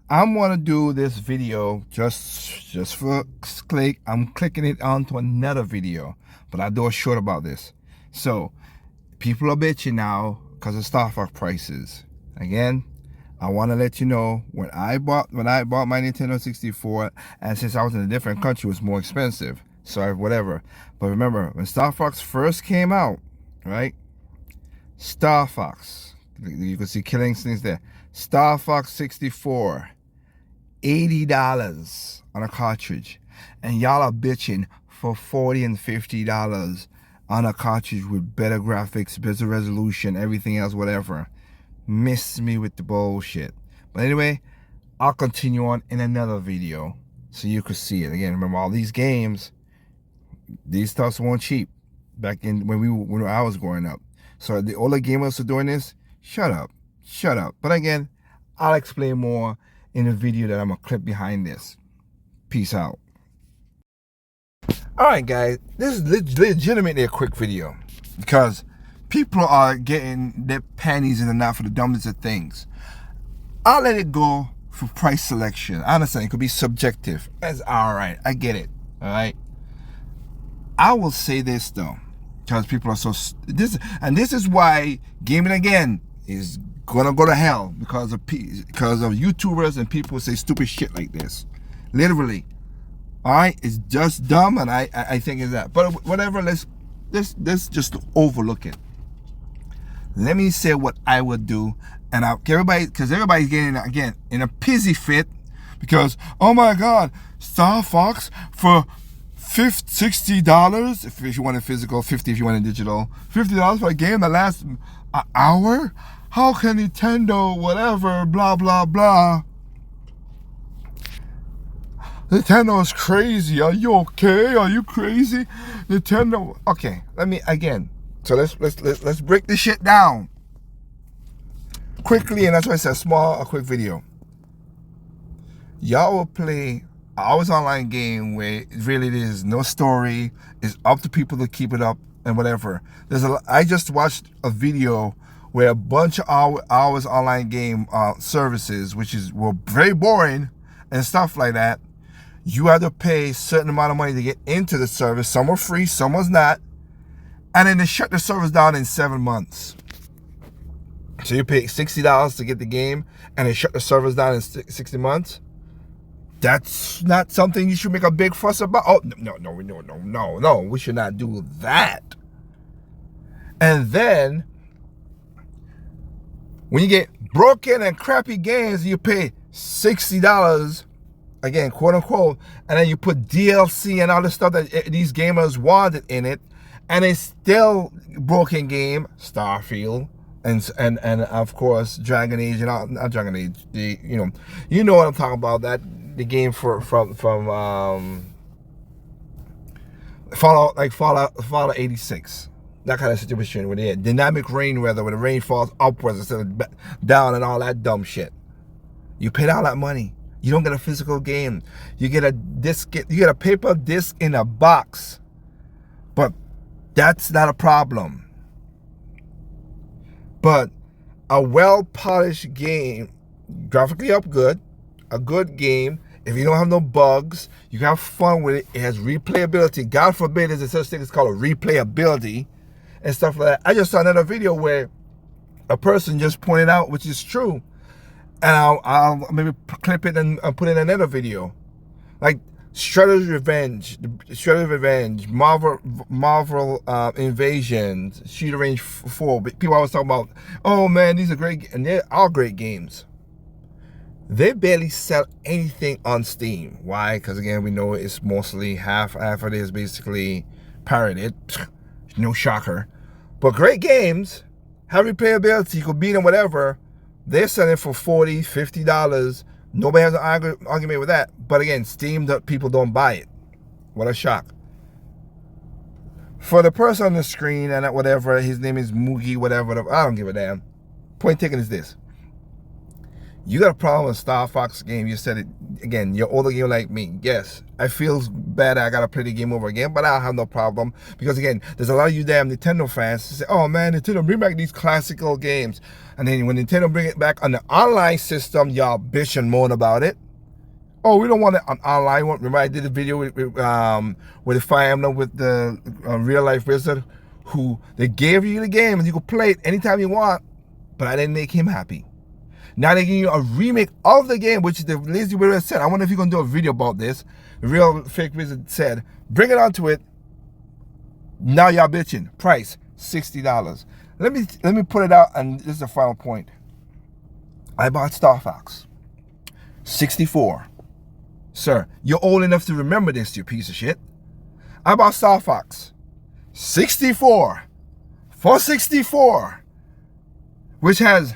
I'm gonna do this video just for click. I'm clicking it onto another video, but I do a short about this. So people are bitching now because of Starbucks prices. Again, I want to let you know when I bought my Nintendo 64, and since I was in a different country, it was more expensive. So whatever. But remember, when Star Fox first came out, right? Star Fox, you can see Killing Things there. Star Fox 64. $80 on a cartridge, and y'all are bitching for $40 and $50 on a cartridge with better graphics, better resolution, everything else, whatever. Miss me with the bullshit. But anyway, I'll continue on in another video so you could see it. Again, remember, all these games, these stuffs weren't cheap back in when I was growing up. So the older gamers are doing this, shut up. But again, I'll explain more in a video that I'm gonna clip behind this. Peace out. All right, guys, this is legitimately a quick video because people are getting their panties in the knot for the dumbest of things. I'll let it go for price selection. I understand it could be subjective. That's all right. I get it. All right. I will say this though, because people are so this is why gaming again is gonna go to hell because of YouTubers and people who say stupid shit like this. Literally. All right, it's just dumb, and I think it's that. But whatever, let's just overlook it. Let me say what I would do, and because everybody's getting again in a pissy fit because oh my God, Star Fox for $60 if you want a physical, $50 if you want a digital, $50 for a game that lasts an hour. How can Nintendo whatever blah blah blah? Nintendo is crazy. Are you okay? Are you crazy? Nintendo. Okay, let me again. So let's break this shit down quickly, and that's why I said a quick video. Y'all will play an always online game where really there's no story. It's up to people to keep it up and whatever. I just watched a video where a bunch of hours online game services, which were very boring and stuff like that. You had to pay a certain amount of money to get into the service. Some were free, some was not. And then they shut the service down in 7 months. So you pay $60 to get the game, and they shut the service down in 60 months. That's not something you should make a big fuss about. Oh, no, we should not do that. And then, when you get broken and crappy games, you pay $60, again, quote unquote, and then you put DLC and all the stuff that these gamers wanted in it, and it's still broken game, Starfield, and of course Dragon Age, and not Dragon Age, you know what I'm talking about, that the game from Fallout 86, that kind of situation where they had dynamic rain weather, where the rain falls upwards instead of down and all that dumb shit. You paid all that money. You don't get a physical game. You get a disc. You get a paper disc in a box. But that's not a problem. But a well-polished game, graphically up good, a good game. If you don't have no bugs, you can have fun with it. It has replayability. God forbid there's a such thing as called a replayability and stuff like that. I just saw another video where a person just pointed out, which is true, and I'll maybe clip it and put in another video. Like Shredder's Revenge, Marvel Invasion, Shooter Range 4. People always talk about, oh man, these are great, and they're all great games. They barely sell anything on Steam. Why? Because again, we know it's mostly half of it is basically pirated. No shocker. But great games have replayability. You could beat them, whatever. They're selling for $40, $50. Nobody has an argument with that. But again, Steam, people don't buy it. What a shock. For the person on the screen and whatever, his name is Moogie, whatever, I don't give a damn. Point taken is this. You got a problem with Star Fox game. You said it again. You're older game like me. Yes, I feel bad I gotta play the game over again, but I have no problem because again, there's a lot of you damn Nintendo fans who say, "Oh man, Nintendo, bring back these classical games." And then when Nintendo bring it back on the online system, y'all bitch and moan about it. Oh, we don't want it on online. Remember I did a video with the Fire Emblem with the real life wizard, who they gave you the game and you could play it anytime you want, but I didn't make him happy. Now they're giving you a remake of the game, which the Lazy Wizard said. I wonder if you're gonna do a video about this. The real fake wizard said, bring it onto it. Now y'all bitching. Price $60. Let me put it out, and this is the final point. I bought Star Fox 64. Sir, you're old enough to remember this, you piece of shit. I bought Star Fox 64 for 64, which has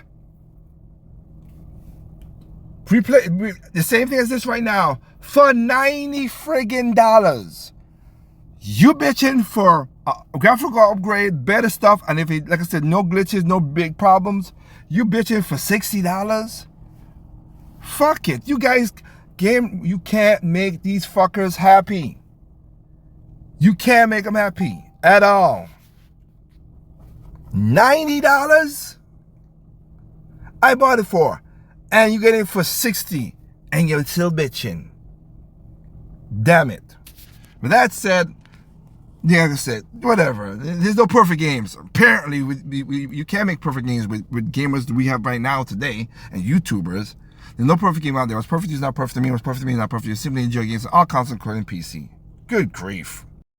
the same thing as this right now for $90 friggin'. You bitching for a graphical upgrade, better stuff, and if it, like I said, no glitches, no big problems. You bitching for $60? Fuck it, you guys. Game, you can't make these fuckers happy. You can't make them happy at all. $90? I bought it for, and you get it for $60, and you're still bitching. Damn it. With that said, yeah, like I said, whatever. There's no perfect games. Apparently, you can't make perfect games with gamers that we have right now today and YouTubers. There's no perfect game out there. What's perfect is not perfect to me. What's perfect to me is not perfect. You simply enjoy games on all consoles, including PC. Good grief.